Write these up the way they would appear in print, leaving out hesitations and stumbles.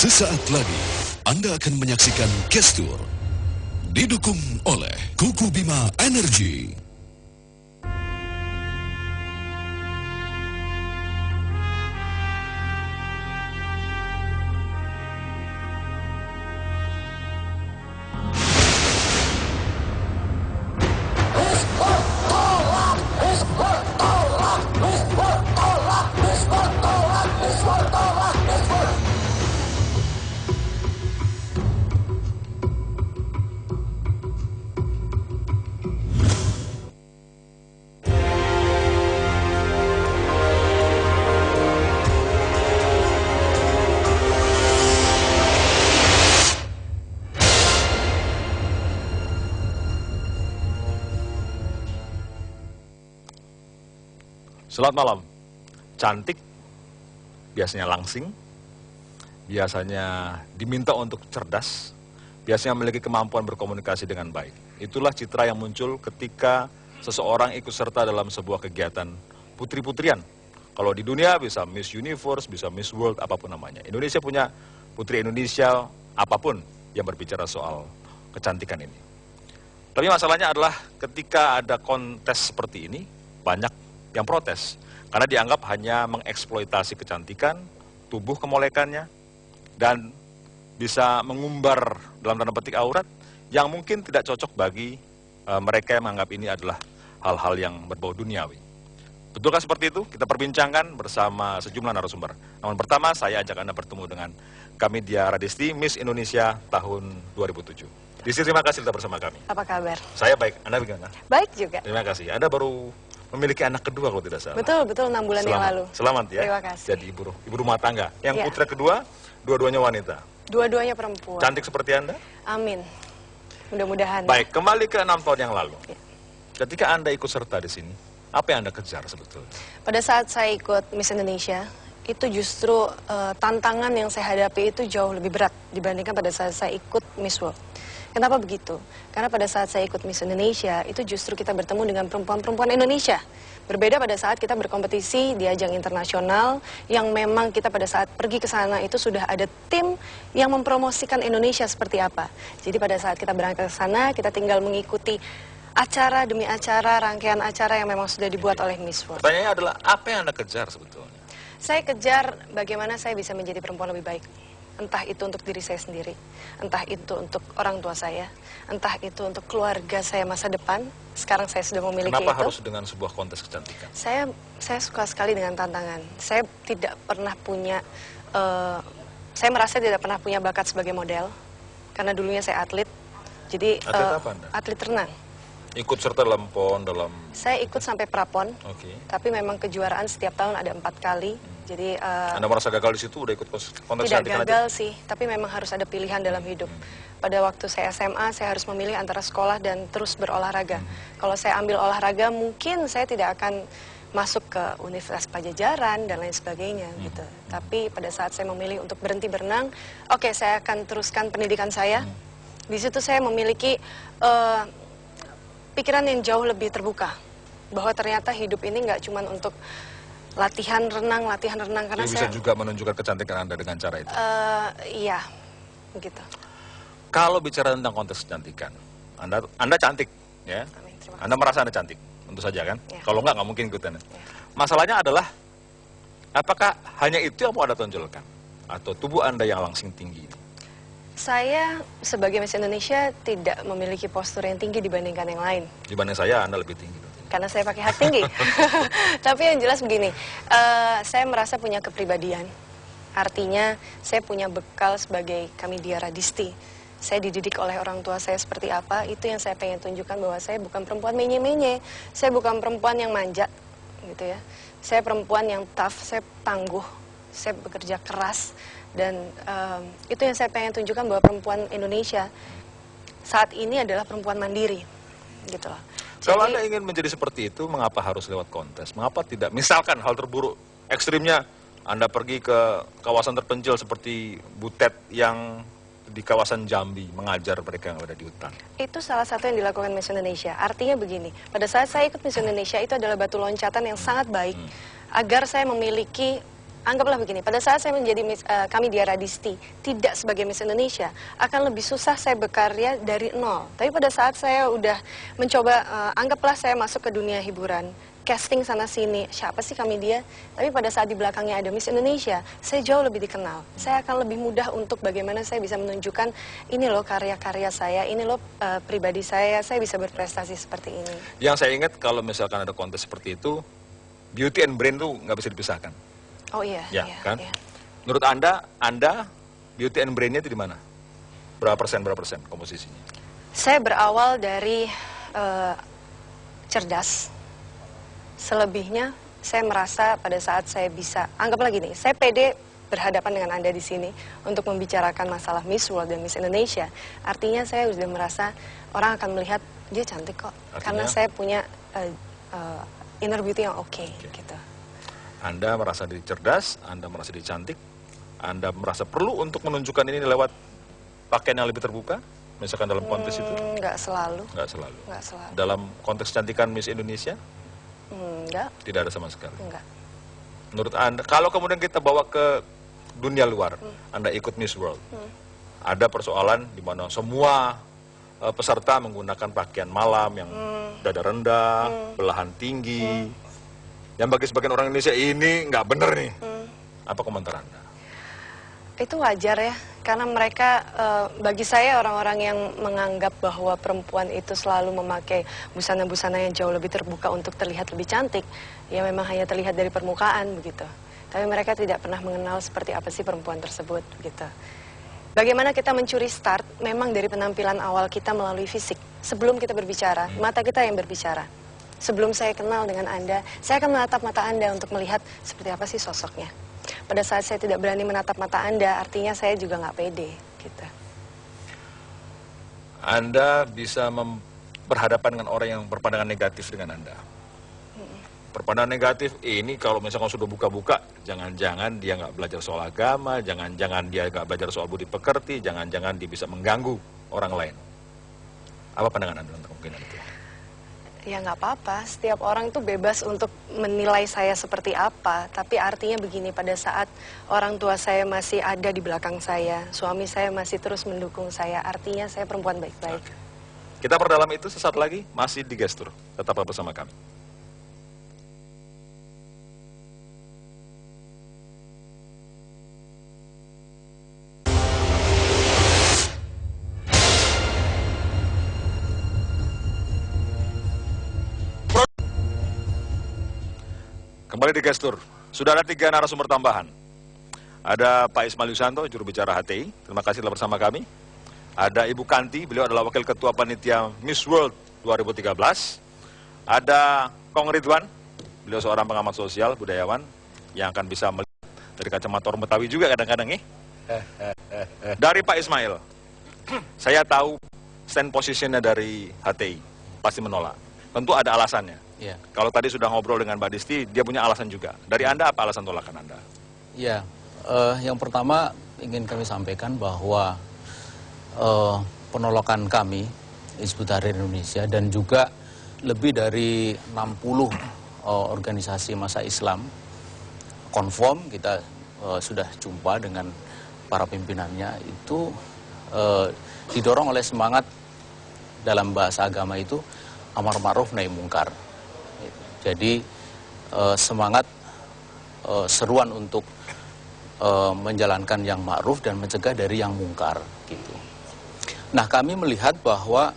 Sesaat lagi Anda akan menyaksikan Gestur didukung oleh Kuku Bima Energy. Selamat malam. Cantik, biasanya langsing, biasanya diminta untuk cerdas, biasanya memiliki kemampuan berkomunikasi dengan baik. Itulah citra yang muncul ketika seseorang ikut serta dalam sebuah kegiatan putri-putrian. Kalau di dunia bisa Miss Universe, bisa Miss World, apapun namanya. Indonesia punya putri Indonesia apapun yang berbicara soal kecantikan ini. Tapi masalahnya adalah ketika ada kontes seperti ini, banyak yang protes, karena dianggap hanya mengeksploitasi kecantikan, tubuh kemolekannya, dan bisa mengumbar dalam tanda petik aurat yang mungkin tidak cocok bagi mereka yang menganggap ini adalah hal-hal yang berbau duniawi. Betulkah seperti itu? Kita perbincangkan bersama sejumlah narasumber. Namun pertama saya ajak Anda bertemu dengan Kamidia Radisti, Miss Indonesia tahun 2007. Disi, terima kasih telah bersama kami. Apa kabar? Saya baik, Anda bagaimana? Baik juga. Terima kasih. Anda baru memiliki anak kedua kalau tidak salah. Betul, 6 bulan yang lalu. Selamat ya. Terima kasih. Jadi ibu rumah tangga. Yang Ya. putra kedua, dua-duanya wanita. Dua-duanya perempuan. Cantik seperti Anda? Amin. Mudah-mudahan. Baik, kembali ke 6 tahun yang lalu. Ya. Ketika Anda ikut serta di sini, apa yang Anda kejar sebetulnya? Pada saat saya ikut Miss Indonesia, itu justru tantangan yang saya hadapi itu jauh lebih berat dibandingkan pada saat saya ikut Miss World. Kenapa begitu? Karena pada saat saya ikut Miss Indonesia, itu justru kita bertemu dengan perempuan-perempuan Indonesia. Berbeda pada saat kita berkompetisi di ajang internasional, yang memang kita pada saat pergi ke sana itu sudah ada tim yang mempromosikan Indonesia seperti apa. Jadi pada saat kita berangkat ke sana, kita tinggal mengikuti acara demi acara, rangkaian acara yang memang sudah dibuat oleh Miss World. Pertanyaannya adalah, apa yang Anda kejar sebetulnya? Saya kejar bagaimana saya bisa menjadi perempuan lebih baik. Entah itu untuk diri saya sendiri, entah itu untuk orang tua saya, entah itu untuk keluarga saya masa depan. Sekarang saya sudah memiliki Kenapa itu. harus dengan sebuah kontes kecantikan? Saya suka sekali dengan tantangan. Saya tidak pernah punya, saya merasa tidak pernah punya bakat sebagai model, karena dulunya saya atlet. Jadi Atlet apa Anda? atlet renang. Ikut serta dalam PON, dalam... Saya ikut sampai prapon, Oke. tapi memang kejuaraan setiap tahun ada 4 kali. Jadi Anda merasa gagal di situ, udah ikut kontes tidak kecantikan gagal aja? sih, tapi memang harus ada pilihan dalam hidup. Pada waktu saya SMA, saya harus memilih antara sekolah dan terus berolahraga. Kalau saya ambil olahraga, mungkin saya tidak akan masuk ke Universitas Pajajaran dan lain sebagainya gitu. Tapi pada saat saya memilih untuk berhenti berenang, oke, saya akan teruskan pendidikan saya. Di situ saya memiliki pikiran yang jauh lebih terbuka, bahwa ternyata hidup ini nggak cuma untuk latihan renang karena Jadi bisa juga menunjukkan kecantikan Anda dengan cara itu? Iya, begitu. Kalau bicara tentang kontes kecantikan, Anda cantik, ya? Amin, terima kasih. Anda merasa Anda cantik, tentu saja kan? Ya. Kalau nggak mungkin ikutan. Ya. Masalahnya adalah, apakah hanya itu yang mau Anda tonjolkan? Atau tubuh Anda yang langsing tinggi ini? Saya sebagai Miss Indonesia tidak memiliki postur yang tinggi dibandingkan yang lain, Dibanding saya, Anda lebih tinggi. karena saya pakai hak tinggi. Tapi yang jelas begini, saya merasa punya kepribadian. Artinya saya punya bekal sebagai Kamidia Radisti. Saya dididik oleh orang tua saya seperti apa, itu yang saya pengen tunjukkan, bahwa saya bukan perempuan menye-menye. Saya bukan perempuan yang manja, gitu ya. Saya perempuan yang tough, saya tangguh, saya bekerja keras. Dan itu yang saya pengen tunjukkan, bahwa perempuan Indonesia saat ini adalah perempuan mandiri, gitu loh. Kalau Anda ingin menjadi seperti itu, mengapa harus lewat kontes? Mengapa tidak? Misalkan hal terburuk, ekstrimnya, Anda pergi ke kawasan terpencil seperti Butet yang di kawasan Jambi, mengajar mereka yang ada di hutan. Itu salah satu yang dilakukan Miss Indonesia. Artinya begini, pada saat saya ikut Miss Indonesia, itu adalah batu loncatan yang sangat baik, agar saya memiliki Anggaplah begini, pada saat saya menjadi kami di Radisti tidak sebagai Miss Indonesia, akan lebih susah saya berkarya dari nol. Tapi pada saat saya udah mencoba, anggaplah saya masuk ke dunia hiburan, casting sana sini, siapa sih kami dia? Tapi pada saat di belakangnya ada Miss Indonesia, saya jauh lebih dikenal. Saya akan lebih mudah untuk bagaimana saya bisa menunjukkan, ini loh karya-karya saya, ini loh pribadi saya bisa berprestasi seperti ini. Yang saya ingat kalau misalkan ada kontes seperti itu, beauty and brain tuh nggak bisa dipisahkan. Oh iya, Ya, iya, kan? iya. Menurut Anda beauty and brain-nya itu di mana? Berapa persen komposisinya? Saya berawal dari cerdas. Selebihnya saya merasa pada saat saya bisa, anggaplah gini, saya pede berhadapan dengan Anda di sini untuk membicarakan masalah Miss World dan Miss Indonesia. Artinya saya sudah merasa orang akan melihat dia cantik kok. Artinya? Karena saya punya inner beauty yang oke, gitu. Anda merasa diri cerdas, Anda merasa diri cantik, Anda merasa perlu untuk menunjukkan ini lewat pakaian yang lebih terbuka, misalkan dalam kontes itu? Nggak selalu. Nggak selalu. Nggak selalu. Dalam konteks cantikan Miss Indonesia? Nggak. Tidak ada sama sekali. Nggak. Menurut Anda, kalau kemudian kita bawa ke dunia luar, Anda ikut Miss World, ada persoalan di mana semua peserta menggunakan pakaian malam yang dada rendah, belahan tinggi, yang bagi sebagian orang Indonesia ini nggak bener nih. Apa komentar Anda? Itu wajar ya, karena mereka, bagi saya orang-orang yang menganggap bahwa perempuan itu selalu memakai busana-busana yang jauh lebih terbuka untuk terlihat lebih cantik, ya memang hanya terlihat dari permukaan begitu. Tapi mereka tidak pernah mengenal seperti apa sih perempuan tersebut begitu. Bagaimana kita mencuri start, memang dari penampilan awal kita melalui fisik. Sebelum kita berbicara, mata kita yang berbicara. Sebelum saya kenal dengan Anda, saya akan menatap mata Anda untuk melihat seperti apa sih sosoknya. Pada saat saya tidak berani menatap mata Anda, artinya saya juga nggak pede. Gitu. Anda bisa berhadapan dengan orang yang berpandangan negatif dengan Anda. Berpandangan negatif ini kalau misalkan sudah buka-buka, jangan-jangan dia nggak belajar soal agama, jangan-jangan dia nggak belajar soal budi pekerti, jangan-jangan dia bisa mengganggu orang lain. Apa pandangan Anda tentang kemungkinan itu? Ya nggak apa-apa, setiap orang itu bebas untuk menilai saya seperti apa. Tapi artinya begini, pada saat orang tua saya masih ada di belakang saya, suami saya masih terus mendukung saya, artinya saya perempuan baik-baik. Kita perdalam itu sesaat lagi, masih di Gestur. Tetaplah bersama kami. Kembali di Gestur, sudah ada 3 narasumber tambahan. Ada Pak Ismail Yusanto, juru bicara HTI, terima kasih telah bersama kami. Ada Ibu Kanti, beliau adalah Wakil Ketua Panitia Miss World 2013. Ada Kong Ridwan, beliau seorang pengamat sosial, budayawan, yang akan bisa melihat dari kacamata orang Betawi juga kadang-kadang nih. Dari Pak Ismail, saya tahu stand positionnya dari HTI, pasti menolak. Tentu ada alasannya. Ya. Kalau tadi sudah ngobrol dengan Mbak Disti, dia punya alasan juga. Dari Anda apa alasan tolakan Anda? Ya, yang pertama ingin kami sampaikan bahwa penolakan kami, Hizbut Tahrir Indonesia, dan juga lebih dari 60 organisasi massa Islam, konform kita sudah jumpa dengan para pimpinannya, itu didorong oleh semangat dalam bahasa agama itu, amar ma'ruf nahi mungkar. Jadi semangat seruan untuk menjalankan yang ma'ruf dan mencegah dari yang mungkar gitu. Nah, kami melihat bahwa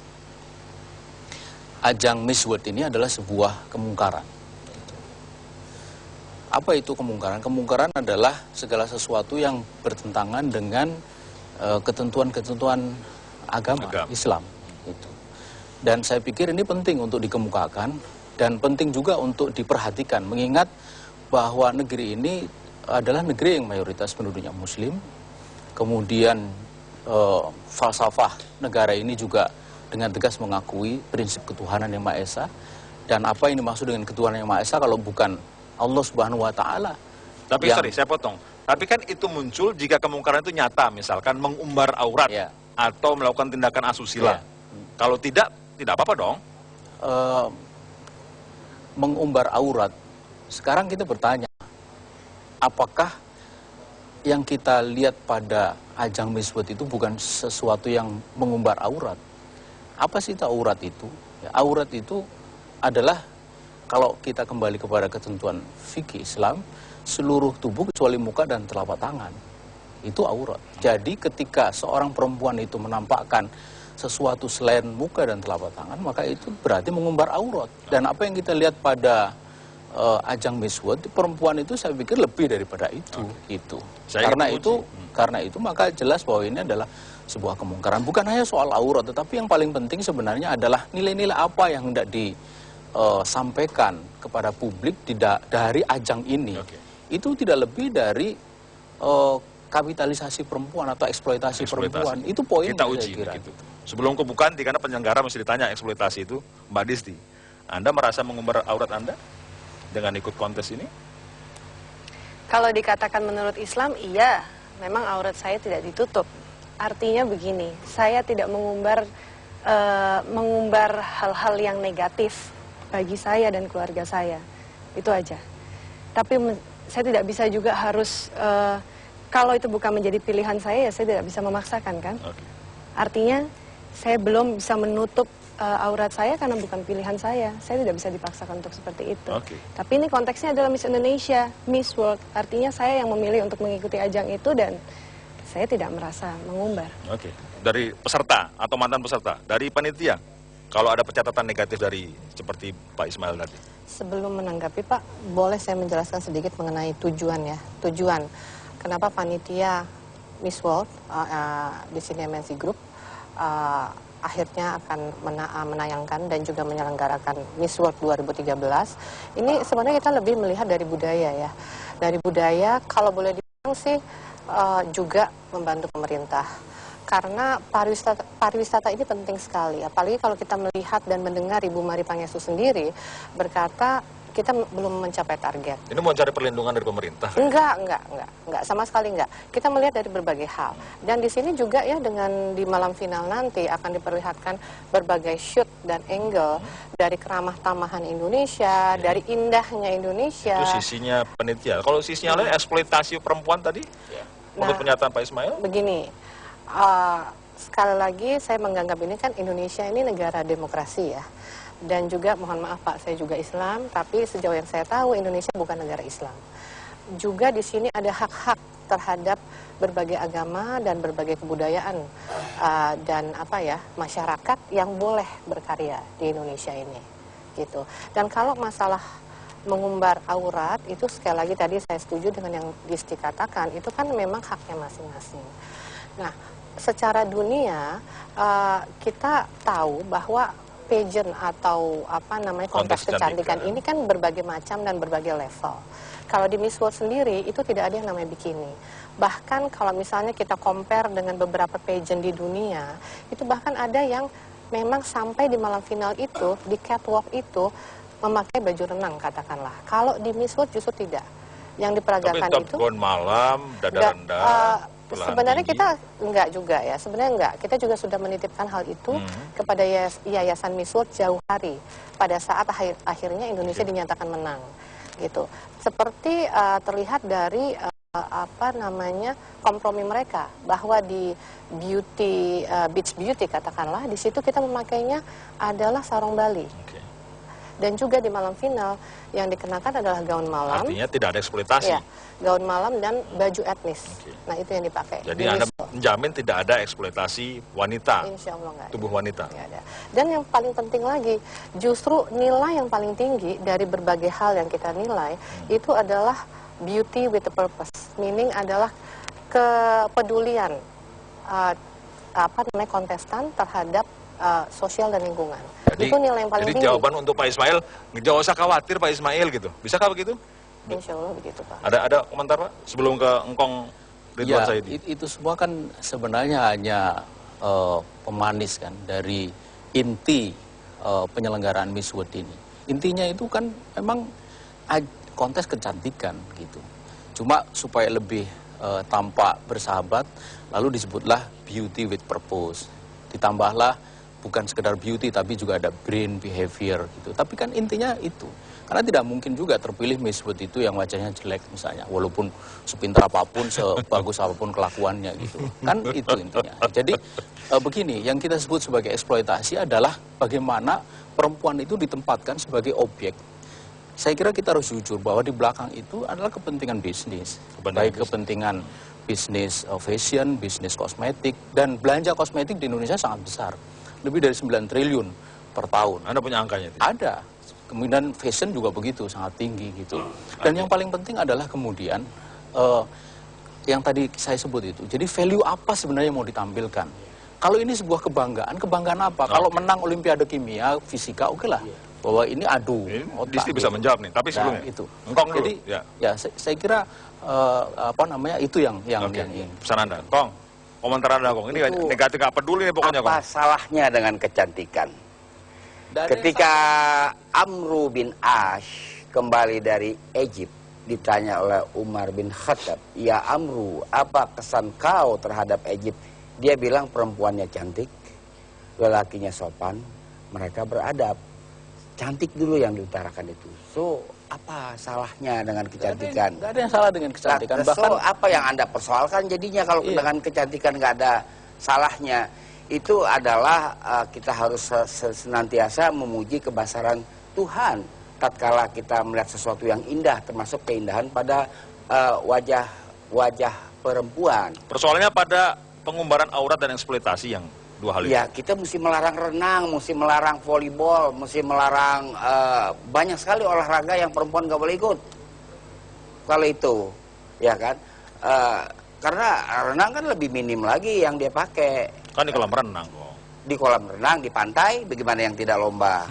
ajang Miss World ini adalah sebuah kemungkaran. Apa itu kemungkaran? Kemungkaran adalah segala sesuatu yang bertentangan dengan ketentuan-ketentuan agama Islam gitu. Dan saya pikir ini penting untuk dikemukakan dan penting juga untuk diperhatikan, mengingat bahwa negeri ini adalah negeri yang mayoritas penduduknya Muslim. Kemudian falsafah negara ini juga dengan tegas mengakui prinsip ketuhanan yang Maha Esa. Dan apa yang dimaksud dengan ketuhanan yang Maha Esa kalau bukan Allah Subhanahu wa Ta'ala? Tapi sorry, saya potong. Tapi kan itu muncul jika kemungkaran itu nyata, misalkan mengumbar aurat atau melakukan tindakan asusila. Kalau tidak apa-apa dong. Mengumbar aurat, sekarang kita bertanya, apakah yang kita lihat pada ajang Miss World itu bukan sesuatu yang mengumbar aurat? Apa sih itu aurat itu? Ya, aurat itu adalah, kalau kita kembali kepada ketentuan fikih Islam, seluruh tubuh kecuali muka dan telapak tangan. Itu aurat. Jadi ketika seorang perempuan itu menampakkan sesuatu selain muka dan telapak tangan, maka itu berarti mengumbar aurat. Dan apa yang kita lihat pada ajang Miss World, perempuan itu saya pikir lebih daripada itu. Itu. Karena itu maka jelas bahwa ini adalah sebuah kemungkaran. Bukan hanya soal aurat, tetapi yang paling penting sebenarnya adalah nilai-nilai apa yang hendak disampaikan kepada publik dari ajang ini. Itu tidak lebih dari kapitalisasi perempuan atau eksploitasi perempuan. Itu poin kita uji gitu. Sebelum kebukaan, karena penyelenggara mesti ditanya eksploitasi itu, Mbak Disti, Anda merasa mengumbar aurat Anda dengan ikut kontes ini? Kalau dikatakan menurut Islam, iya, memang aurat saya tidak ditutup. Artinya begini, saya tidak mengumbar hal-hal yang negatif bagi saya dan keluarga saya. Itu aja. Tapi saya tidak bisa juga harus, kalau itu bukan menjadi pilihan saya, ya saya tidak bisa memaksakan, kan? Artinya, saya belum bisa menutup aurat saya karena bukan pilihan saya. Saya tidak bisa dipaksakan untuk seperti itu. Tapi ini konteksnya adalah Miss Indonesia, Miss World. Artinya saya yang memilih untuk mengikuti ajang itu dan saya tidak merasa mengumbar. Dari peserta atau mantan peserta, dari panitia, kalau ada pencatatan negatif dari seperti Pak Ismail tadi. Sebelum menanggapi Pak, boleh saya menjelaskan sedikit mengenai tujuan ya. Tujuan kenapa panitia Miss World di sini MNC Group akhirnya akan menayangkan dan juga menyelenggarakan Miss World 2013. Ini sebenarnya kita lebih melihat dari budaya ya. Dari budaya, kalau boleh dibilang sih juga membantu pemerintah. Karena pariwisata ini penting sekali. Apalagi kalau kita melihat dan mendengar Ibu Mari Pangestu sendiri berkata, kita belum mencapai target. Ini mau cari perlindungan dari pemerintah? Enggak, sama sekali enggak. Kita melihat dari berbagai hal. Dan di sini juga ya dengan di malam final nanti akan diperlihatkan berbagai shoot dan angle dari keramah tamahan Indonesia, dari indahnya Indonesia. Itu sisinya penitia. Kalau sisinya lain eksploitasi perempuan tadi, menurut pernyataan Pak Ismail? Begini, sekali lagi saya menganggap ini kan Indonesia ini negara demokrasi ya. Dan juga mohon maaf Pak, saya juga Islam, tapi sejauh yang saya tahu Indonesia bukan negara Islam. Juga di sini ada hak-hak terhadap berbagai agama dan berbagai kebudayaan dan masyarakat yang boleh berkarya di Indonesia ini, gitu. Dan kalau masalah mengumbar aurat itu sekali lagi tadi saya setuju dengan yang Disti katakan, itu kan memang haknya masing-masing. Nah, secara dunia kita tahu bahwa pageant atau kontes kecantikan ini kan berbagai macam dan berbagai level. Kalau di Miss World sendiri itu tidak ada yang namanya bikini. Bahkan kalau misalnya kita compare dengan beberapa pageant di dunia, itu bahkan ada yang memang sampai di malam final itu, di catwalk itu memakai baju renang katakanlah. Kalau di Miss World justru tidak. Yang diperagakan itu gaun malam, dada rendah. Sebenarnya kita enggak juga ya, sebenarnya enggak. Kita juga sudah menitipkan hal itu kepada Yayasan Miss World jauh hari pada saat akhirnya Indonesia dinyatakan menang, gitu. Seperti terlihat dari kompromi mereka bahwa di beach beauty katakanlah di situ kita memakainya adalah sarung Bali. Dan juga di malam final yang dikenakan adalah gaun malam. Artinya tidak ada eksploitasi. Ya, gaun malam dan baju etnis. Nah itu yang dipakai. Jadi Anda menjamin tidak ada eksploitasi wanita. Insya Allah nggak ada. Tubuh wanita. Nggak ada. Dan yang paling penting lagi, justru nilai yang paling tinggi dari berbagai hal yang kita nilai itu adalah beauty with a purpose. Meaning adalah kepedulian kontestan terhadap sosial dan lingkungan. Jadi, itu nilai yang paling tinggi. Jadi jawaban untuk Pak Ismail, nggak usah khawatir Pak Ismail gitu. Bisakah begitu? Insya Allah begitu Pak. Ada komentar Pak sebelum ke Engkong Ridwan Saidi? Itu semua kan sebenarnya hanya pemanis kan dari inti penyelenggaraan Miss World ini. Intinya itu kan memang kontes kecantikan gitu. Cuma supaya lebih tampak bersahabat, lalu disebutlah beauty with purpose. Ditambahlah bukan sekedar beauty tapi juga ada brain, behavior gitu. Tapi kan intinya itu. Karena tidak mungkin juga terpilih Miss World itu yang wajahnya jelek misalnya, walaupun sepintar apapun, sebagus apapun kelakuannya gitu. Kan itu intinya. Jadi begini, yang kita sebut sebagai eksploitasi adalah bagaimana perempuan itu ditempatkan sebagai objek. Saya kira kita harus jujur bahwa di belakang itu adalah kepentingan bisnis. Baik kepentingan bisnis fashion, bisnis kosmetik, dan belanja kosmetik di Indonesia sangat besar. Lebih dari 9 triliun per tahun. Anda punya angkanya? Ada. Kemudian fashion juga begitu, sangat tinggi gitu. Dan yang paling penting adalah kemudian yang tadi saya sebut itu. Jadi value apa sebenarnya yang mau ditampilkan? Kalau ini sebuah kebanggaan, kebanggaan apa? Kalau menang Olimpiade Kimia, Fisika, oke lah. Bahwa ini adu. Disti bisa menjawab nih, tapi sebelumnya. Nah, itu. Engkong dulu. Jadi ya saya kira apa namanya itu yang ini. Pesan Anda, Kong. Komentar Anda, Kong. Ini negatif nggak peduli nih pokoknya, Kong. Apa salahnya dengan kecantikan? Ketika Amru bin Ash kembali dari Egypt, ditanya oleh Umar bin Khattab, "Ya Amru, apa kesan kau terhadap Egypt?" Dia bilang perempuannya cantik, lelakinya sopan, mereka beradab. Cantik dulu yang diutarakan itu. So, apa salahnya dengan kecantikan? Nggak ada yang salah dengan kecantikan. Bahkan apa yang Anda persoalkan jadinya kalau dengan kecantikan nggak ada salahnya? Itu adalah kita harus senantiasa memuji kebesaran Tuhan tatkala kita melihat sesuatu yang indah, termasuk keindahan pada wajah perempuan. Persoalannya pada pengumbaran aurat dan eksploitasi yang dua hal itu. Ya, kita mesti melarang renang, mesti melarang volleyball, mesti melarang banyak sekali olahraga yang perempuan nggak boleh ikut. Kalau itu, ya kan? Karena renang kan lebih minim lagi yang dia pakai. Kan di kolam renang kok. Di kolam renang, di pantai, bagaimana yang tidak lomba,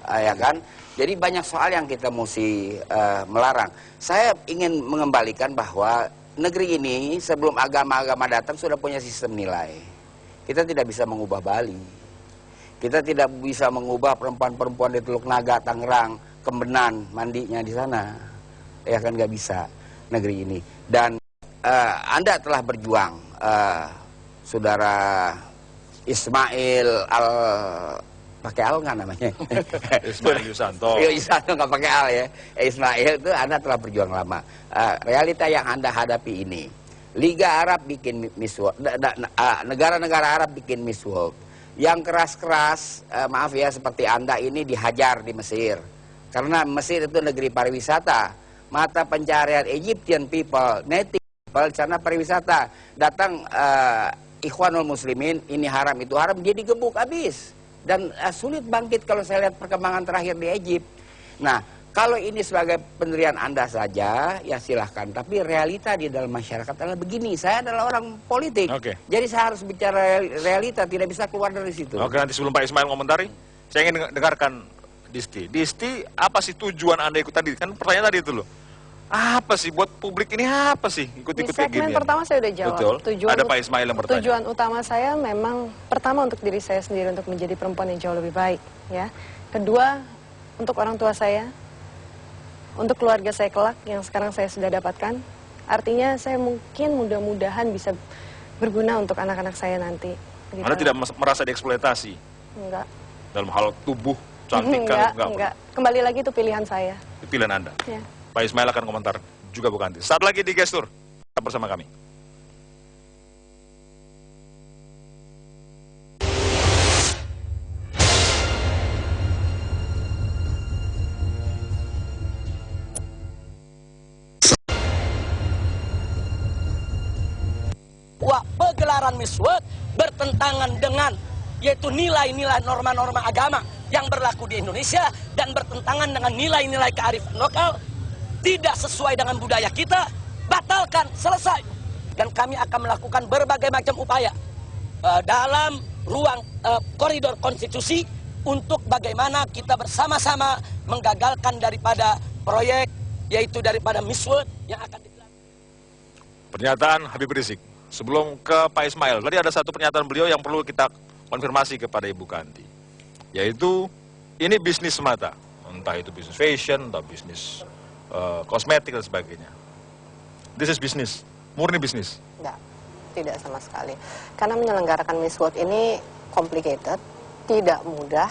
ya kan? Jadi banyak soal yang kita mesti melarang. Saya ingin mengembalikan bahwa negeri ini sebelum agama-agama datang sudah punya sistem nilai. Kita tidak bisa mengubah Bali. Kita tidak bisa mengubah perempuan-perempuan di Teluk Naga, Tangerang, Kembenan, mandinya di sana. Ya kan nggak bisa negeri ini. Dan Anda telah berjuang, Saudara Ismail pakai al nggak namanya? Ismail Yusanto. Iya, Yusanto nggak pakai al ya. Ismail itu Anda telah berjuang lama. Realita yang Anda hadapi ini, Liga Arab bikin Miss World, negara-negara Arab bikin Miss World. Yang keras-keras, maaf ya, seperti Anda ini dihajar di Mesir. Karena Mesir itu negeri pariwisata. Mata pencarian Egyptian people, native people, karena pariwisata. Datang Ikhwanul Muslimin, ini haram, itu haram, dia digebuk habis. Dan sulit bangkit kalau saya lihat perkembangan terakhir di Egypt. Nah, kalau ini sebagai pendirian Anda saja, ya silahkan. Tapi realita di dalam masyarakat adalah begini. Saya adalah orang politik. Jadi saya harus bicara realita, tidak bisa keluar dari situ. Oke, nanti sebelum Pak Ismail komentari, saya ingin dengarkan Disti. Disti, apa sih tujuan Anda ikut tadi? Kan pertanyaan tadi itu loh. Apa sih buat publik ini, apa sih ikut-ikut kayak gini? Di segmen pertama saya udah jawab. Betul. Tujuan, ada Pak Ismail yang bertanya. Tujuan utama saya memang pertama untuk diri saya sendiri, untuk menjadi perempuan yang jauh lebih baik, ya. Kedua, untuk orang tua saya, untuk keluarga saya kelak yang sekarang saya sudah dapatkan. Artinya saya mungkin mudah-mudahan bisa berguna untuk anak-anak saya nanti. Gitu. Anda tidak merasa dieksploitasi? Enggak. Dalam hal tubuh, cantikan? Enggak. Kembali lagi itu pilihan saya. Pilihan Anda? Ya. Pak Ismail akan komentar juga Bu Kanti. Saat lagi di Gestur, tetap bersama kami. Pegelaran Miss World bertentangan dengan yaitu nilai-nilai norma-norma agama yang berlaku di Indonesia dan bertentangan dengan nilai-nilai kearifan lokal, tidak sesuai dengan budaya kita, batalkan, selesai. Dan kami akan melakukan berbagai macam upaya dalam ruang koridor konstitusi untuk bagaimana kita bersama-sama menggagalkan daripada proyek yaitu daripada Miss World yang akan digelar. Pernyataan Habib Rizik. Sebelum ke Pak Ismail, tadi ada satu pernyataan beliau yang perlu kita konfirmasi kepada Ibu Kanti. Yaitu, ini bisnis semata. Entah itu bisnis fashion, entah bisnis kosmetik dan sebagainya. This is business, murni bisnis. Tidak sama sekali. Karena menyelenggarakan Miss World ini complicated, tidak mudah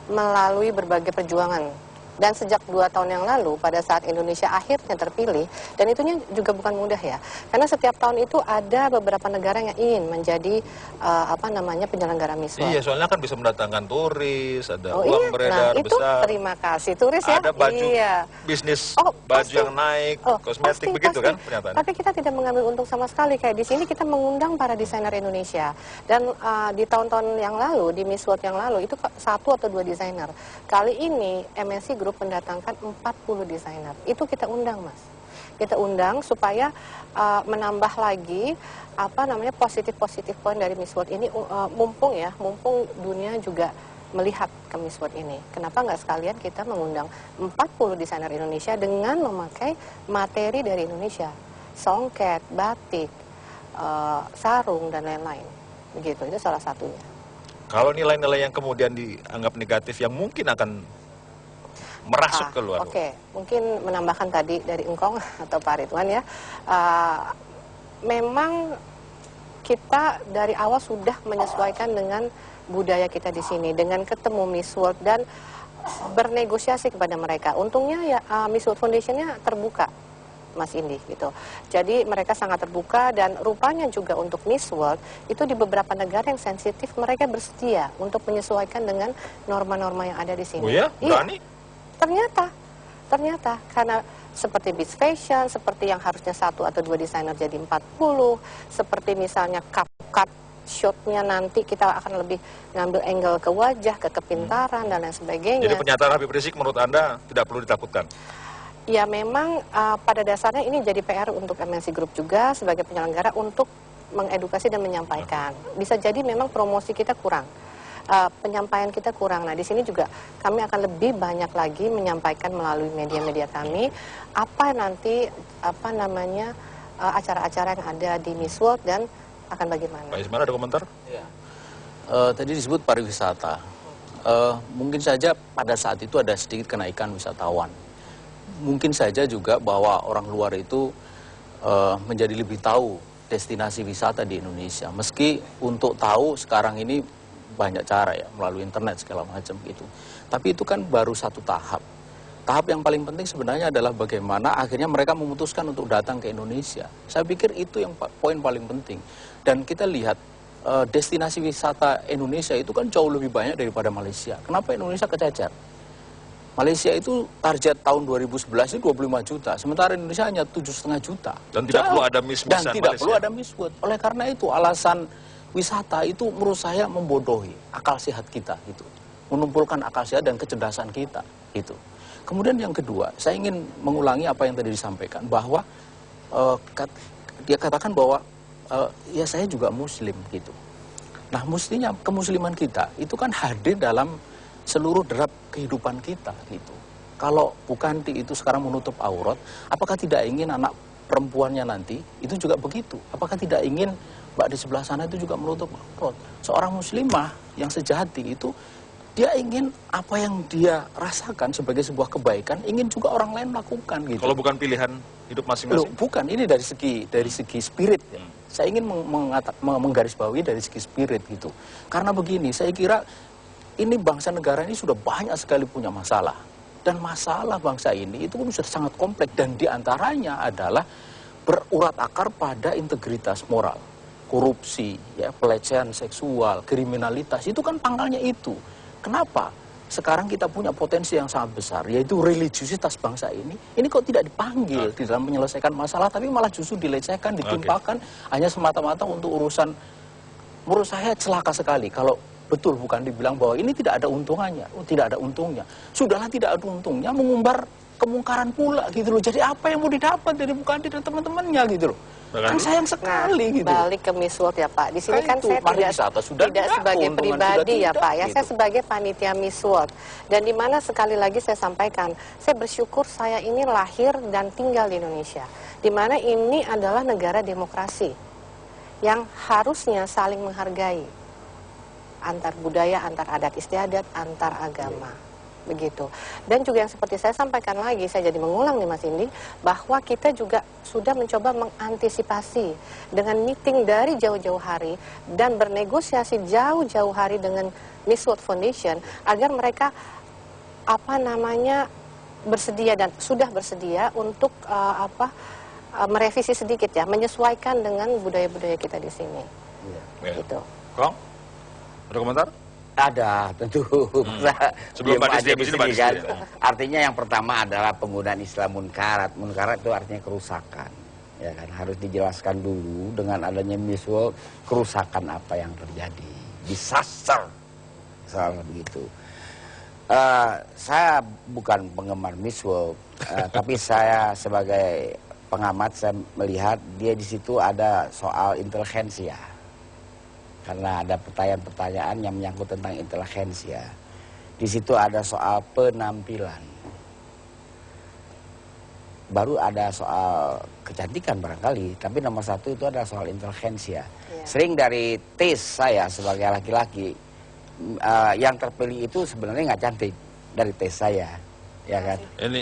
melalui berbagai perjuangan. Dan sejak 2 tahun yang lalu, pada saat Indonesia akhirnya terpilih, dan itunya juga bukan mudah ya, karena setiap tahun itu ada beberapa negara yang ingin menjadi penyelenggara Miss World. Iya, soalnya kan bisa mendatangkan turis, ada uang iya. beredar Nah, itu besar. terima kasih turis ya. Ada baju iya. bisnis, Oh, baju pasti. yang naik, kosmetik, begitu kan pernyataan. Tapi kita tidak mengambil untung sama sekali. Kayak di sini kita mengundang para desainer Indonesia. Dan di tahun-tahun yang lalu, di Miss World yang lalu, itu 1 atau 2 desainer. Kali ini MNC Group mendatangkan 40 desainer. Itu kita undang, Mas. Kita undang supaya menambah lagi positif poin dari Miss World ini, mumpung dunia juga melihat ke Miss World ini. Kenapa nggak sekalian kita mengundang 40 desainer Indonesia dengan memakai materi dari Indonesia, songket, batik, sarung dan lain-lain. Begitu, itu salah satunya. Kalau nilai-nilai yang kemudian dianggap negatif yang mungkin akan merasuk keluar. Oke, mungkin menambahkan tadi dari Engkong atau Pak Ridwan ya. Memang kita dari awal sudah menyesuaikan dengan budaya kita di sini, dengan ketemu Miss World dan bernegosiasi kepada mereka. Untungnya ya Miss World Foundation-nya terbuka, Mas Indi gitu. Jadi mereka sangat terbuka dan rupanya juga untuk Miss World itu di beberapa negara yang sensitif mereka bersedia untuk menyesuaikan dengan norma-norma yang ada di sini. Oh ya? Berani? Iya. Ternyata karena seperti beach fashion, seperti yang harusnya 1 atau 2 desainer jadi 40, seperti misalnya cut shotnya nanti kita akan lebih ngambil angle ke wajah, ke kepintaran dan lain sebagainya. Jadi pernyataan Habib Rizik menurut Anda tidak perlu ditakutkan? Ya memang pada dasarnya ini jadi PR untuk MNC Group juga sebagai penyelenggara untuk mengedukasi dan menyampaikan. Bisa jadi memang promosi kita kurang. Penyampaian kita kurang. Nah, di sini juga kami akan lebih banyak lagi menyampaikan melalui media-media kami apa nanti acara-acara yang ada di Miss World dan akan bagaimana. Pak Isman ada komentar? Ya. Tadi disebut pariwisata. Mungkin saja pada saat itu ada sedikit kenaikan wisatawan. Mungkin saja juga bahwa orang luar itu menjadi lebih tahu destinasi wisata di Indonesia. Meski untuk tahu sekarang ini banyak cara ya, melalui internet segala macam gitu. Tapi itu kan baru satu tahap. Tahap yang paling penting sebenarnya adalah bagaimana akhirnya mereka memutuskan untuk datang ke Indonesia. Saya pikir itu yang poin paling penting. Dan kita lihat destinasi wisata Indonesia itu kan jauh lebih banyak daripada Malaysia. Kenapa Indonesia kececer? Malaysia itu target tahun 2011 itu 25 juta, sementara Indonesia hanya 7,5 juta. Dan tidak perlu ada Miss Dan tidak perlu ada Miss World. Oleh karena itu alasan wisata itu menurut saya membodohi akal sehat kita gitu, menumpulkan akal sehat dan kecerdasan kita gitu. Kemudian yang kedua, saya ingin mengulangi apa yang tadi disampaikan bahwa dia katakan bahwa ya saya juga Muslim gitu. Nah mestinya kemusliman kita itu kan hadir dalam seluruh derap kehidupan kita gitu. Kalau bukan itu sekarang menutup aurat, apakah tidak ingin anak perempuannya nanti itu juga begitu? Apakah tidak ingin Mbak di sebelah sana itu juga menutup aurat? Seorang muslimah yang sejati itu dia ingin apa yang dia rasakan sebagai sebuah kebaikan ingin juga orang lain lakukan gitu. Kalau bukan pilihan hidup masing-masing? Bukan, ini dari segi spirit ya. Saya ingin menggarisbawahi dari segi spirit gitu. Karena begini, saya kira ini bangsa negara ini sudah banyak sekali punya masalah. Dan masalah bangsa ini itu pun sudah sangat kompleks. Dan diantaranya adalah berurat akar pada integritas moral. Korupsi, ya, pelecehan seksual, kriminalitas, itu kan pangkalnya itu. Kenapa? Sekarang kita punya potensi yang sangat besar, yaitu religiusitas bangsa ini kok tidak dipanggil di dalam menyelesaikan masalah, tapi malah justru dilecehkan, ditimpakan hanya semata-mata untuk urusan. Menurut saya celaka sekali kalau betul bukan dibilang bahwa ini tidak ada untungannya, tidak ada untungnya. Sudahlah tidak ada untungnya, mengumbar kemungkaran pula gitu loh. Jadi apa yang mau didapat dari Bukandi dan teman-temannya gitu loh. Kan sayang sekali gitu. Balik ke Miss World ya Pak. Di sini kan saya tidak sebagai pribadi ya Pak. Ya gitu. Saya sebagai panitia Miss World. Dan di mana sekali lagi saya sampaikan, saya bersyukur saya ini lahir dan tinggal di Indonesia. Di mana ini adalah negara demokrasi yang harusnya saling menghargai antar budaya, antar adat istiadat, antar agama. begitu. Dan juga yang seperti saya sampaikan lagi, saya jadi mengulang nih Mas Indi, bahwa kita juga sudah mencoba mengantisipasi dengan meeting dari jauh-jauh hari dan bernegosiasi jauh-jauh hari dengan Miss World Foundation agar mereka bersedia dan sudah bersedia untuk merevisi sedikit ya, menyesuaikan dengan budaya-budaya kita di sini. Ya. Gitu. Kong, ada komentar? Ada, tentu. Sebelum Pak Disdi di sini kan. Artinya yang pertama adalah penggunaan istilah munkarat. Munkarat itu artinya kerusakan. Ya kan, harus dijelaskan dulu dengan adanya Miss World, kerusakan apa yang terjadi. Disaster. Misalnya begitu. Saya bukan penggemar Miss World, tapi saya sebagai pengamat saya melihat dia di situ ada soal intelijensia. Karena ada pertanyaan-pertanyaan yang menyangkut tentang intelijensia. Di situ ada soal penampilan. Baru ada soal kecantikan barangkali, tapi nomor satu itu adalah soal intelijensia. Sering dari tes saya sebagai laki-laki, yang terpilih itu sebenarnya nggak cantik dari tes saya. Ya kan? Ini,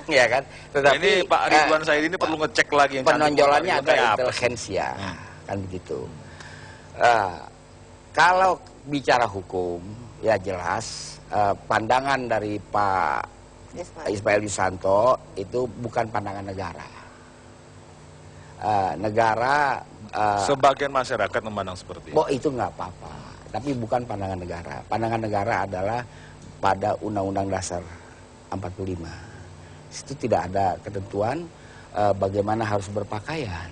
ya kan? Tetapi ini Pak Ridwan Said ini perlu ngecek lagi yang penonjolannya cantik, adalah apa. intelijensia, kan begitu. Kalau bicara hukum, ya jelas pandangan dari Pak Ismail Yusanto itu bukan pandangan negara. Negara Sebagian masyarakat memandang seperti itu. oh itu nggak apa-apa, tapi bukan pandangan negara. Pandangan negara adalah pada Undang-Undang Dasar 45. Itu tidak ada ketentuan bagaimana harus berpakaian.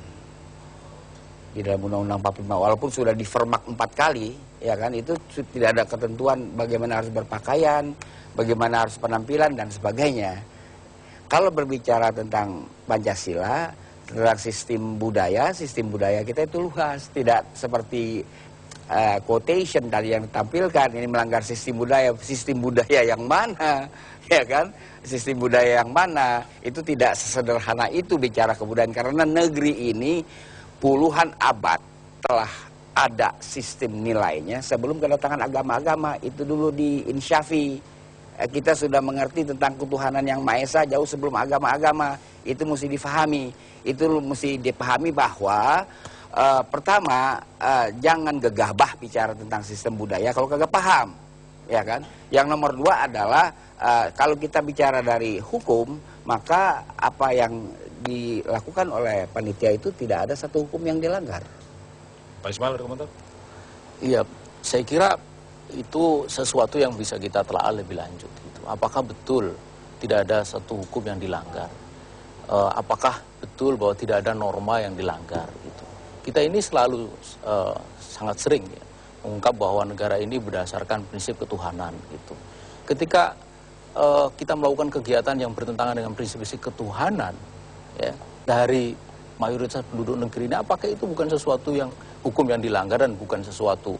Di dalam Undang-Undang 45, walaupun sudah difermak 4 kali, ya kan, itu tidak ada ketentuan bagaimana harus berpakaian, bagaimana harus penampilan dan sebagainya. Kalau berbicara tentang Pancasila, tentang sistem budaya kita itu luas, tidak seperti quotation tadi yang ditampilkan ini melanggar sistem budaya yang mana, ya kan? Sistem budaya yang mana itu tidak sesederhana itu bicara kebudayaan, karena negeri ini puluhan abad telah ada sistem nilainya sebelum kedatangan agama-agama itu dulu diinsyafi. Kita sudah mengerti tentang ketuhanan yang Maha Esa jauh sebelum agama-agama, itu mesti difahami. Itu mesti dipahami bahwa pertama, jangan gegabah bicara tentang sistem budaya kalau kagak paham, ya kan? Yang nomor 2 adalah kalau kita bicara dari hukum, maka apa yang dilakukan oleh panitia itu tidak ada satu hukum yang dilanggar. Pak Ismail ada komentar? Iya, saya kira itu sesuatu yang bisa kita telaah lebih lanjut. Gitu. Apakah betul tidak ada satu hukum yang dilanggar? Apakah betul bahwa tidak ada norma yang dilanggar? Gitu. Kita ini selalu sangat sering ya, mengungkap bahwa negara ini berdasarkan prinsip ketuhanan. Gitu. Ketika kita melakukan kegiatan yang bertentangan dengan prinsip-prinsip ketuhanan, ya, dari mayoritas penduduk negeri ini, apakah itu bukan sesuatu yang hukum yang dilanggar dan bukan sesuatu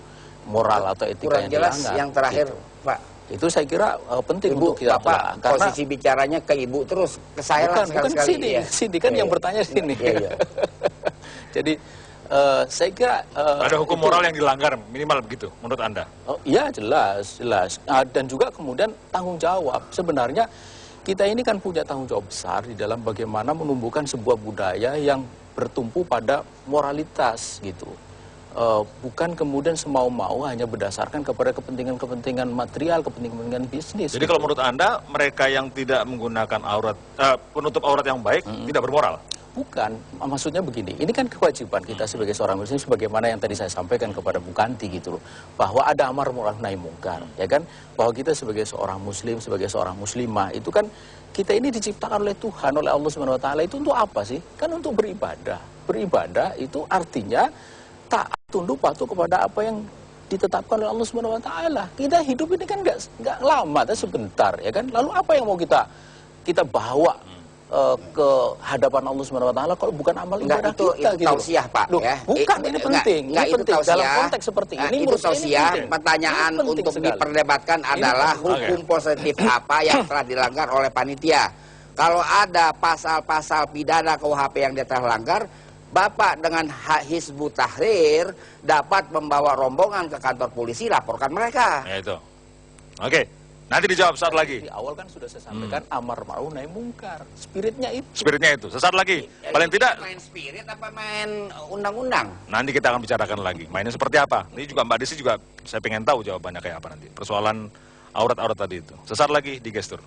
moral atau etika kurang yang jelas dilanggar? yang terakhir, gitu. Pak. Itu saya kira penting Ibu, untuk kita Bapak, telaah. Karena posisi bicaranya ke Ibu terus, ke saya lah bukan sekali-sekali. sini, Ya. sini kan yang bertanya sini. Iya. Jadi saya kira Ada hukum moral yang dilanggar minimal begitu menurut Anda? Oh, iya jelas. Dan juga kemudian tanggung jawab. Sebenarnya kita ini kan punya tanggung jawab besar di dalam bagaimana menumbuhkan sebuah budaya yang bertumpu pada moralitas gitu. Bukan kemudian semau-mau hanya berdasarkan kepada kepentingan-kepentingan material, kepentingan-kepentingan bisnis. Jadi gitu. kalau menurut Anda mereka yang tidak menggunakan penutup aurat yang baik tidak bermoral? Bukan, maksudnya begini, ini kan kewajiban kita sebagai seorang muslim, sebagaimana yang tadi saya sampaikan kepada Bu Kanti gitu loh, bahwa ada amar ma'ruf nahi mungkar, ya kan, bahwa kita sebagai seorang muslim, sebagai seorang muslimah, itu kan kita ini diciptakan oleh Tuhan, oleh Allah Subhanahu Wa Taala, itu untuk apa sih? Kan untuk beribadah. Beribadah itu artinya taat, tunduk patuh kepada apa yang ditetapkan oleh Allah Subhanahu Wa Taala. Kita hidup ini kan nggak lama, sebentar, ya kan. Lalu apa yang mau kita bawa ke hadapan Allah Subhanahu Wa Taala kalau bukan amal ibadah itu kita gitu. tausiah, Pak. Loh, Ya. bukan, ini penting. Enggak, Ini itu penting tausiah. dalam konteks seperti ini. Itu menurut saya ini tausiah. penting. Pertanyaan Ini penting untuk sekali. diperdebatkan adalah penting. hukum positif apa yang telah dilanggar oleh panitia. Kalau ada pasal-pasal pidana KUHP yang dia telah langgar, Bapak dengan Hizbut Tahrir dapat membawa rombongan ke kantor polisi, laporkan mereka. Ya itu. Oke. Nanti dijawab saat lagi. Di awal kan sudah saya sampaikan amar ma'ruf nahi mungkar. Spiritnya itu. Spiritnya itu. Sesaat lagi. Paling tidak main spirit apa main undang-undang? nanti kita akan bicarakan lagi. Mainnya seperti apa? Ini juga Mbak Desi juga saya pengen tahu jawabannya kayak apa nanti. Persoalan aurat-aurat tadi itu. Sesaat lagi di Gestur.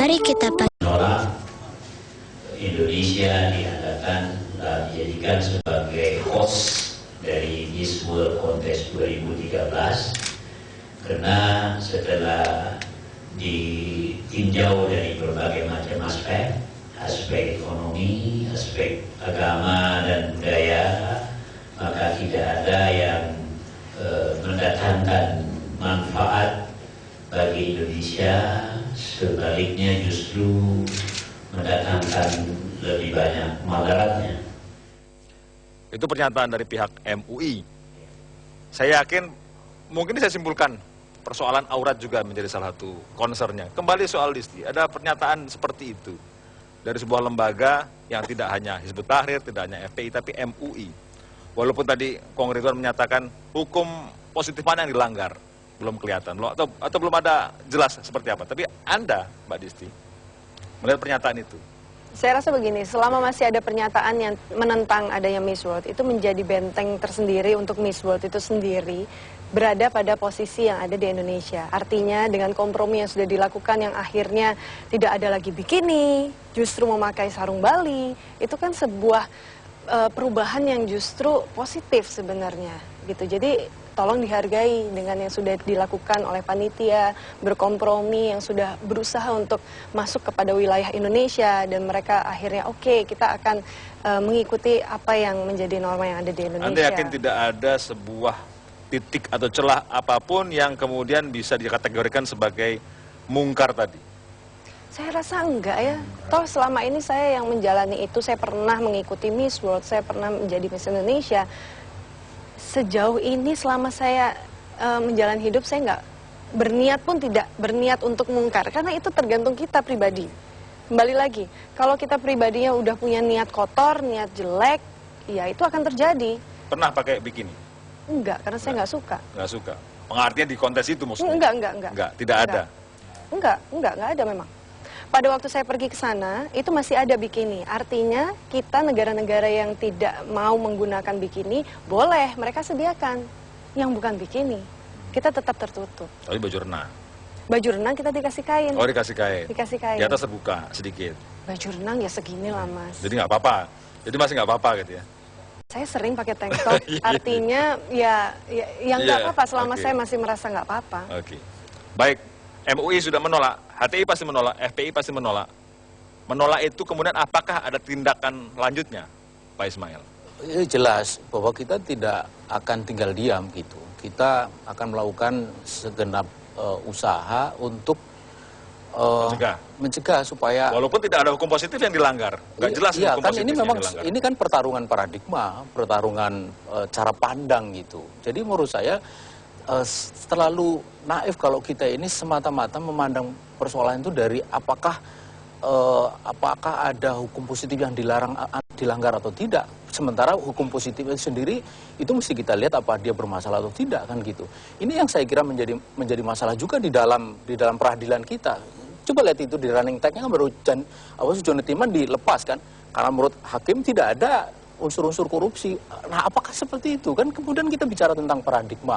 Mari kita menolak Indonesia diadakan dijadikan sebagai host dari Miss World Contest 2013 karena setelah ditinjau dari berbagai macam aspek ekonomi, aspek agama dan budaya, maka tidak ada yang mendatangkan manfaat bagi Indonesia, sebaliknya justru mendatangkan lebih banyak madaratnya. Itu pernyataan dari pihak MUI. Saya yakin, mungkin saya simpulkan, persoalan aurat juga menjadi salah satu concernnya. Kembali soal Disti, ada pernyataan seperti itu dari sebuah lembaga yang tidak hanya Hizbut Tahrir, tidak hanya FPI, tapi MUI. Walaupun tadi Kong Ridwan menyatakan hukum positif mana yang dilanggar, belum kelihatan loh, atau belum ada jelas seperti apa. Tapi Anda, Mbak Disti, melihat pernyataan itu. Saya rasa begini, selama masih ada pernyataan yang menentang adanya Miss World, itu menjadi benteng tersendiri untuk Miss World itu sendiri berada pada posisi yang ada di Indonesia. Artinya dengan kompromi yang sudah dilakukan yang akhirnya tidak ada lagi bikini, justru memakai sarung Bali, itu kan sebuah perubahan yang justru positif sebenarnya gitu. Jadi tolong dihargai dengan yang sudah dilakukan oleh panitia, berkompromi, yang sudah berusaha untuk masuk kepada wilayah Indonesia, dan mereka akhirnya oke, kita akan mengikuti apa yang menjadi norma yang ada di Indonesia. Anda yakin tidak ada sebuah titik atau celah apapun yang kemudian bisa dikategorikan sebagai mungkar tadi? Saya rasa enggak ya. Toh selama ini saya yang menjalani itu, saya pernah mengikuti Miss World, saya pernah menjadi Miss Indonesia. Sejauh ini selama saya menjalani hidup, saya nggak berniat pun tidak berniat untuk mungkar, karena itu tergantung kita pribadi. Kembali lagi, kalau kita pribadinya udah punya niat kotor, niat jelek, ya itu akan terjadi. Pernah pakai bikini? Enggak, karena saya nggak suka. Nggak suka. Pengertian di kontes itu maksudnya? Enggak. Tidak ada? Enggak ada memang. Pada waktu saya pergi ke sana, itu masih ada bikini. Artinya kita negara-negara yang tidak mau menggunakan bikini, boleh mereka sediakan yang bukan bikini. Kita tetap tertutup. Tapi baju renang? Baju renang kita dikasih kain. Oh, dikasih kain? Dikasih kain. Di atas terbuka sedikit? Baju renang ya segini lah, Mas. Jadi nggak apa-apa? Jadi masih nggak apa-apa gitu ya? Saya sering pakai tank top, artinya ya nggak apa-apa selama saya masih merasa nggak apa-apa. Oke. Baik, MUI sudah menolak, HTI pasti menolak, FPI pasti menolak. Menolak itu kemudian apakah ada tindakan lanjutnya, Pak Ismail? Jelas bahwa kita tidak akan tinggal diam gitu. Kita akan melakukan segenap usaha untuk mencegah supaya, walaupun tidak ada hukum positif yang dilanggar, nggak jelas iya, hukum kan positif ini yang memang dilanggar. ini kan pertarungan paradigma, pertarungan cara pandang gitu. Jadi menurut saya terlalu naif kalau kita ini semata-mata memandang persoalan itu dari apakah ada hukum positif yang dilanggar atau tidak. Sementara hukum positif itu sendiri itu mesti kita lihat apa dia bermasalah atau tidak, kan gitu. Ini yang saya kira menjadi masalah juga di dalam peradilan kita. Coba lihat itu di running tag-nya kan baru Johnny Timan dilepas kan, karena menurut hakim tidak ada unsur-unsur korupsi. Nah, apakah seperti itu? Kan kemudian kita bicara tentang paradigma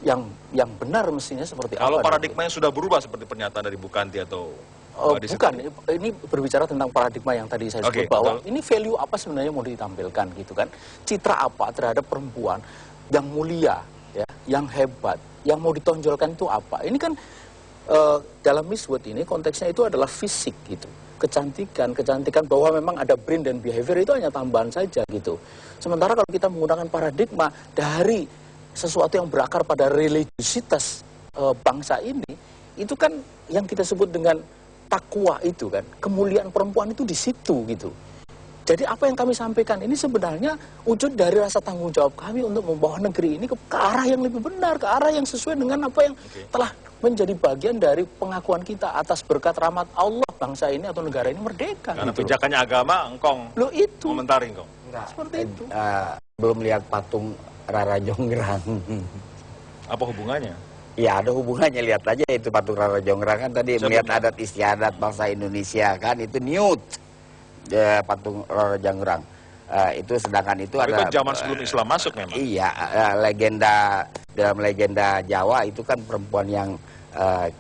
yang benar mestinya seperti apa. Kalau paradigmanya sudah berubah seperti pernyataan dari Bukanti atau bukan, ini berbicara tentang paradigma yang tadi saya sebut, bahwa ini value apa sebenarnya mau ditampilkan gitu kan. Citra apa terhadap perempuan yang mulia, ya, yang hebat, yang mau ditonjolkan itu apa. Ini kan dalam Miss World ini konteksnya itu adalah fisik gitu. Kecantikan bahwa memang ada brain dan behavior itu hanya tambahan saja gitu. Sementara kalau kita menggunakan paradigma dari sesuatu yang berakar pada religiositas bangsa ini, itu kan yang kita sebut dengan takwa itu kan, kemuliaan perempuan itu di situ gitu. Jadi apa yang kami sampaikan ini sebenarnya wujud dari rasa tanggung jawab kami untuk membawa negeri ini ke arah yang lebih benar, ke arah yang sesuai dengan apa yang telah menjadi bagian dari pengakuan kita atas berkat rahmat Allah bangsa ini atau negara ini merdeka. Karena gitu. pijakannya agama, engkong. Lo itu. Komentari engkong. Seperti itu. Belum lihat patung Rara Jonggrang. Apa hubungannya? Ya ada hubungannya, lihat aja itu patung Rara Jonggrang kan tadi melihat adat istiadat bangsa Indonesia kan, itu nude. Patung Rara Jonggrang. Itu sedangkan itu tapi ada kan zaman sebelum Islam masuk memang. Iya, dalam legenda Jawa itu kan perempuan yang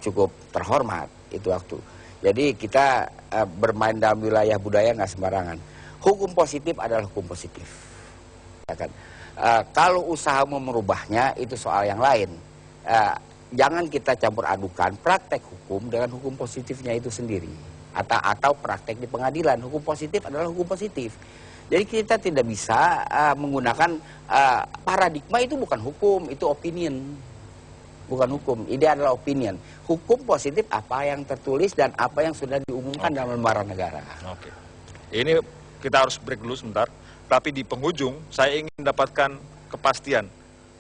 cukup terhormat itu waktu. Jadi kita bermain dalam wilayah budaya nggak sembarangan. Hukum positif adalah hukum positif. Ya kan? Kalau usaha mau merubahnya itu soal yang lain. Jangan kita campur adukan praktek hukum dengan hukum positifnya itu sendiri. Atau praktek di pengadilan. Hukum positif adalah hukum positif. Jadi kita tidak bisa menggunakan paradigma itu bukan hukum, itu opinion. Bukan hukum, ini adalah opinion. Hukum positif apa yang tertulis dan apa yang sudah diumumkan dalam lembaran negara. Oke. Ini kita harus break dulu sebentar. Tapi di penghujung saya ingin mendapatkan kepastian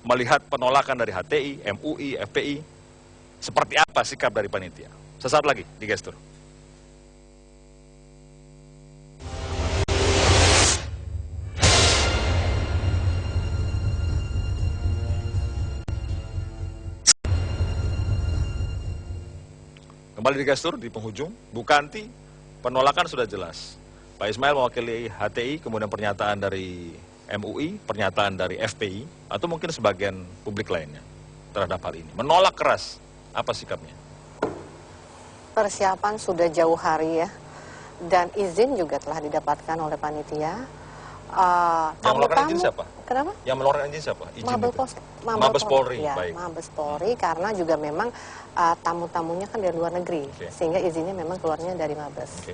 melihat penolakan dari HTI, MUI, FPI. Seperti apa sikap dari panitia? Sesaat lagi di Gestur. Kembali di Gestur, di penghujung, Bu Kanti, penolakan sudah jelas. Pak Ismail mewakili HTI, kemudian pernyataan dari MUI, pernyataan dari FPI, atau mungkin sebagian publik lainnya terhadap hal ini. Menolak keras, apa sikapnya? Persiapan sudah jauh hari ya, dan izin juga telah didapatkan oleh panitia. Yang mengeluarkan izin siapa? Kenapa? Yang mengeluarkan izin siapa? Izin Mabes Polri, ya, baik. Mabes Polri, karena juga memang tamu-tamunya kan dari luar negeri, sehingga izinnya memang keluarnya dari Mabes.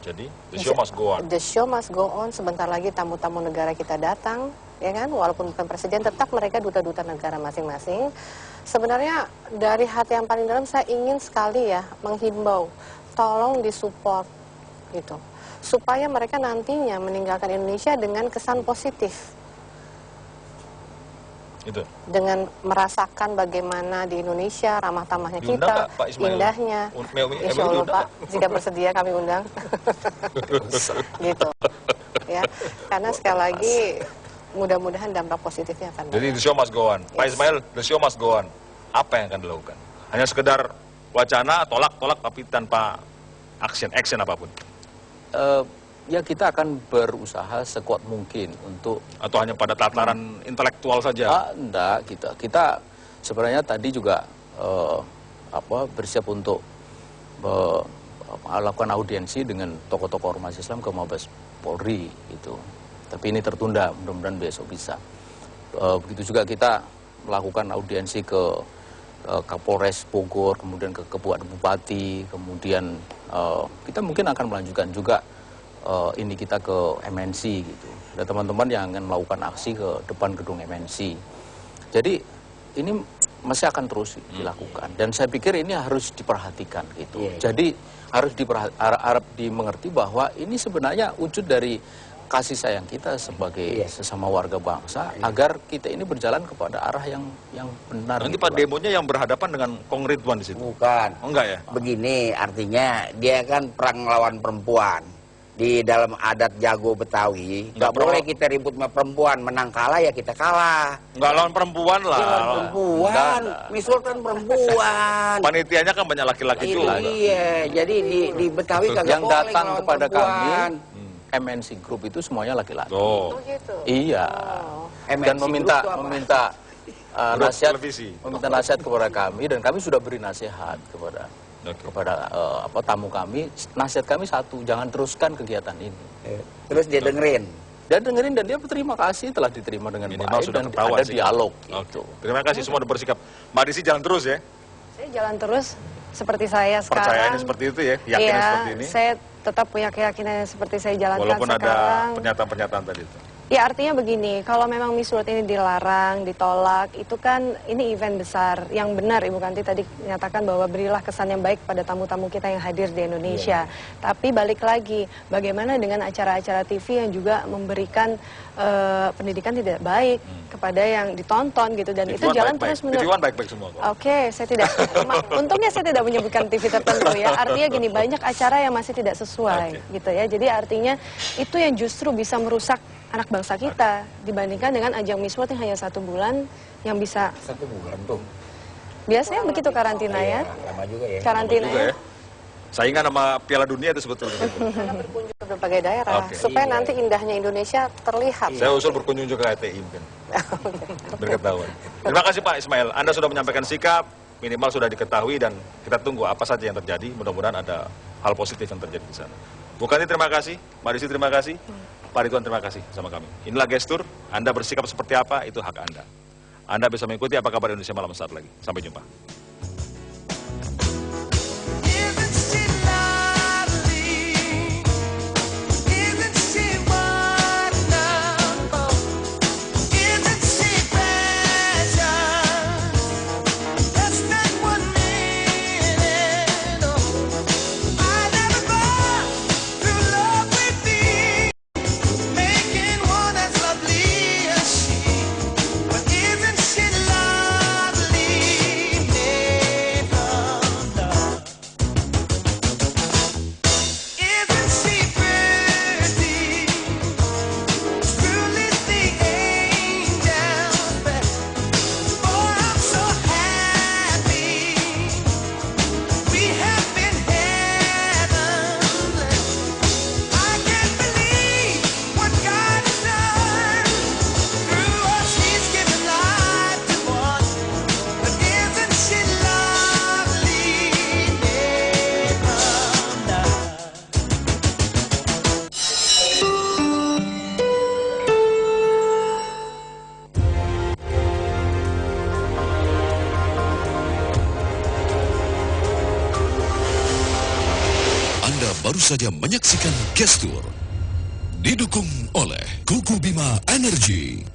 Jadi, the show must go on. The show must go on. Sebentar lagi tamu-tamu negara kita datang, ya kan? Walaupun bukan presiden, tetap mereka duta-duta negara masing-masing. Sebenarnya dari hati yang paling dalam saya ingin sekali ya menghimbau, tolong disupport gitu, supaya mereka nantinya meninggalkan Indonesia dengan kesan positif. Itu. Dengan merasakan bagaimana di Indonesia ramah tamahnya kita, indahnya. Insya Allah Pak, jika bersedia kami undang. Gitu. Ya, karena sekali lagi mudah-mudahan dampak positifnya akan. Jadi the show must go on. Pak Ismail, the show must go on. Apa yang akan dilakukan? Hanya sekedar wacana, tolak-tolak, tapi tanpa action apapun. Ya kita akan berusaha sekuat mungkin untuk, atau hanya pada tataran intelektual saja? Enggak, kita sebenarnya tadi juga bersiap untuk melakukan audiensi dengan tokoh-tokoh ormas Islam ke Mabes Polri itu. Tapi ini tertunda, mudah-mudahan besok bisa. Begitu juga kita melakukan audiensi ke Kapolres Bogor, kemudian ke Bupati, kemudian kita mungkin akan melanjutkan juga ini kita ke MNC gitu. Ada teman-teman yang akan melakukan aksi ke depan gedung MNC. Jadi ini masih akan terus dilakukan dan saya pikir ini harus diperhatikan gitu. Jadi harus dimengerti bahwa ini sebenarnya wujud dari kasih sayang kita sebagai sesama warga bangsa agar kita ini berjalan kepada arah yang benar. Nanti gitu, Pak, demonya yang berhadapan dengan Kong Ridwan di situ? Bukan. Oh, enggak ya? Begini, artinya dia kan perang melawan perempuan. Di dalam adat jago Betawi, nggak boleh kita ribut sama perempuan, menang kalah ya kita kalah. Nggak lawan perempuan lah. Lawan perempuan, Miswok kan perempuan. Panitianya kan banyak laki-laki juga. Iya, jadi di Betawi kagak yang boleh datang kepada perempuan. kami, MNC Group itu semuanya laki-laki. Oh gitu. Iya. Dan meminta nasihat kepada kami dan kami sudah beri nasihat kepada tamu kami. Nasihat kami satu, jangan teruskan kegiatan ini. Terus dia dengerin. Dan dia berterima kasih telah diterima dengan baik dan ada dialog. Gitu. Terima kasih semua sudah bersikap. Mbak Desi jalan terus ya? Saya jalan terus seperti saya sekarang. Percayaannya seperti itu ya? Yakinnya seperti ini? Saya tetap punya keyakinan seperti saya jalankan walaupun sekarang. Walaupun ada pernyataan-pernyataan tadi itu? Ya artinya begini, kalau memang Miss World ini dilarang, ditolak, itu kan ini event besar. Yang benar Ibu Kanti tadi menyatakan bahwa berilah kesan yang baik pada tamu-tamu kita yang hadir di Indonesia. Tapi balik lagi, bagaimana dengan acara-acara TV yang juga memberikan pendidikan tidak baik kepada yang ditonton gitu, dan itu jalan terus menerus. TV One baik-baik semua kok. Oke, saya tidak. Untungnya saya tidak menyebutkan TV tertentu ya. Artinya gini, banyak acara yang masih tidak sesuai gitu ya. Jadi artinya itu yang justru bisa merusak anak bangsa kita dibandingkan dengan ajang Miss World yang hanya 1 bulan yang bisa 1 bulan tuh. biasanya begitu karantina ya. Lama juga ya. Karantina Juga ya. ya. Saingan sama Piala Dunia itu sebetulnya. Berkunjung ke berbagai daerah Oke. supaya nanti indahnya Indonesia terlihat. Saya usul berkunjung juga ke HTI mungkin. Biar ketahuan. Terima kasih Pak Ismail. Anda sudah menyampaikan sikap, minimal sudah diketahui, dan kita tunggu apa saja yang terjadi. Mudah-mudahan ada hal positif yang terjadi di sana. Bu Kanti terima kasih, Mbak Desi terima kasih, Pak Ridwan terima kasih sama kami. Inilah gestur, Anda bersikap seperti apa, itu hak Anda. Anda bisa mengikuti apa kabar Indonesia malam saat lagi. Sampai jumpa. Baru saja menyaksikan gestur didukung oleh Kuku Bima Energy.